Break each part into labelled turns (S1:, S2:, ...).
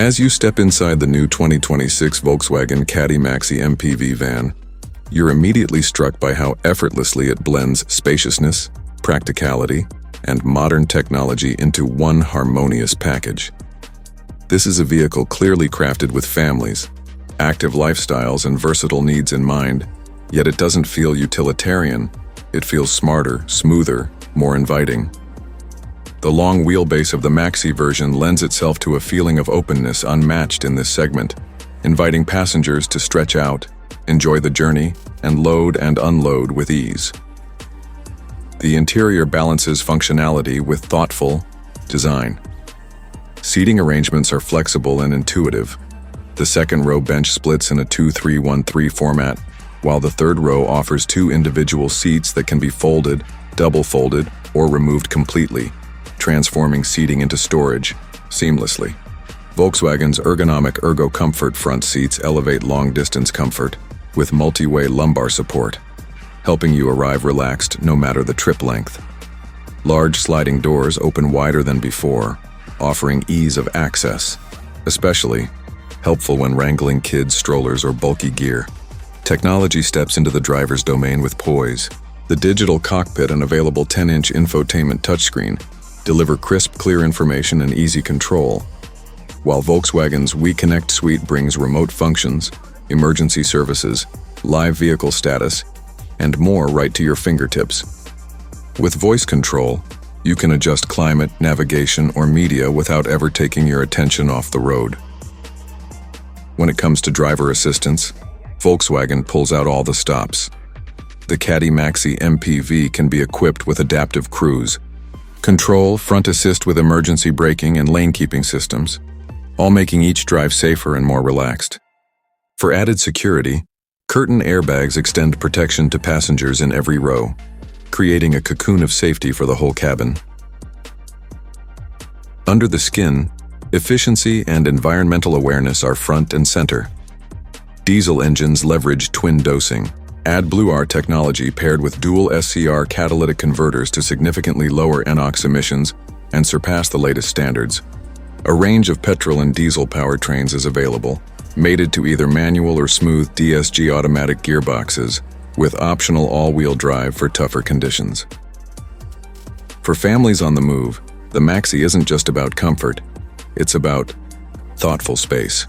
S1: As you step inside the new 2026 Volkswagen Caddy Maxi MPV van, you're immediately struck by how effortlessly it blends spaciousness, practicality, and modern technology into one harmonious package. This is a vehicle clearly crafted with families, active lifestyles, and versatile needs in mind, yet it doesn't feel utilitarian. It feels smarter, smoother, more inviting. The long wheelbase of the Maxi version lends itself to a feeling of openness unmatched in this segment, inviting passengers to stretch out, enjoy the journey, and load and unload with ease. The interior balances functionality with thoughtful design. Seating arrangements are flexible and intuitive. The second row bench splits in a 2-3-1-3 format, while the third row offers two individual seats that can be folded, double-folded, or removed completely, transforming seating into storage seamlessly. Volkswagen's ergonomic Ergo Comfort front seats elevate long-distance comfort with multi-way lumbar support, helping you arrive relaxed no matter the trip length. Large sliding doors open wider than before, offering ease of access, especially helpful when wrangling kids, strollers, or bulky gear. Technology steps into the driver's domain with poise. The digital cockpit and available 10-inch infotainment touchscreen deliver crisp, clear information and easy control, while Volkswagen's We Connect suite brings remote functions, emergency services, live vehicle status, and more right to your fingertips. With voice control, you can adjust climate, navigation, or media without ever taking your attention off the road. When it comes to driver assistance, Volkswagen pulls out all the stops. The Caddy Maxi MPV can be equipped with adaptive cruise control, front assist with emergency braking, and lane-keeping systems, all making each drive safer and more relaxed. For added security, curtain airbags extend protection to passengers in every row, creating a cocoon of safety for the whole cabin. Under the skin, efficiency and environmental awareness are front and center. Diesel engines leverage twin dosing. AdBlue technology paired with dual SCR catalytic converters to significantly lower NOx emissions and surpass the latest standards. A range of petrol and diesel powertrains is available, mated to either manual or smooth DSG automatic gearboxes, with optional all-wheel drive for tougher conditions. For families on the move, the Maxi isn't just about comfort, it's about thoughtful space.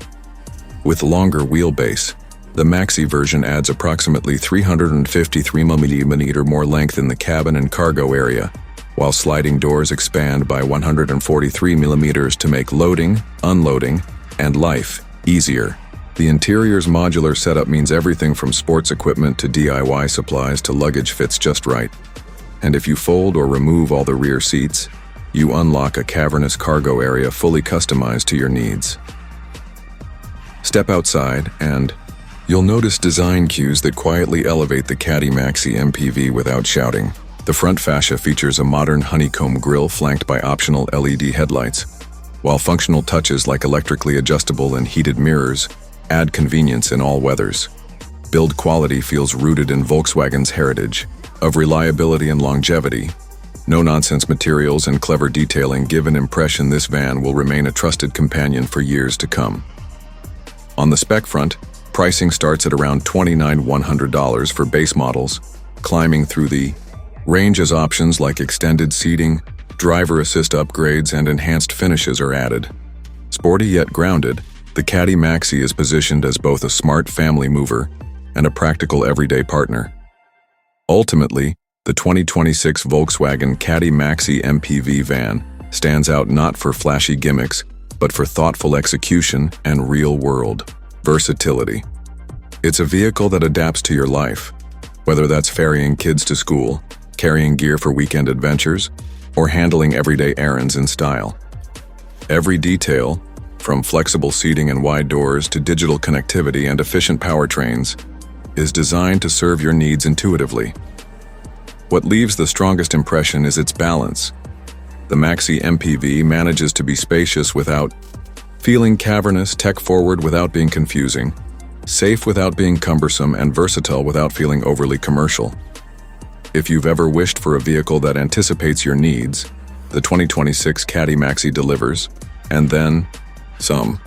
S1: With longer wheelbase, the Maxi version adds approximately 353 mm more length in the cabin and cargo area, while sliding doors expand by 143 mm to make loading, unloading, and life easier. The interior's modular setup means everything from sports equipment to DIY supplies to luggage fits just right. And if you fold or remove all the rear seats, you unlock a cavernous cargo area fully customized to your needs. Step outside and you'll notice design cues that quietly elevate the Caddy Maxi MPV without shouting. The front fascia features a modern honeycomb grille flanked by optional LED headlights, while functional touches like electrically adjustable and heated mirrors add convenience in all weathers. Build quality feels rooted in Volkswagen's heritage of reliability and longevity. No-nonsense materials and clever detailing give an impression this van will remain a trusted companion for years to come. On the spec front, pricing starts at around $29,100 for base models, climbing through the range as options like extended seating, driver assist upgrades, and enhanced finishes are added. Sporty yet grounded, the Caddy Maxi is positioned as both a smart family mover and a practical everyday partner. Ultimately, the 2026 Volkswagen Caddy Maxi MPV van stands out not for flashy gimmicks, but for thoughtful execution and real-world versatility. It's a vehicle that adapts to your life, whether that's ferrying kids to school, carrying gear for weekend adventures, or handling everyday errands in style. Every detail, from flexible seating and wide doors to digital connectivity and efficient powertrains, is designed to serve your needs intuitively. What leaves the strongest impression is its balance. The Maxi MPV manages to be spacious without feeling cavernous, tech-forward without being confusing, safe without being cumbersome, and versatile without feeling overly commercial. If you've ever wished for a vehicle that anticipates your needs, the 2026 Caddy Maxi delivers, and then some.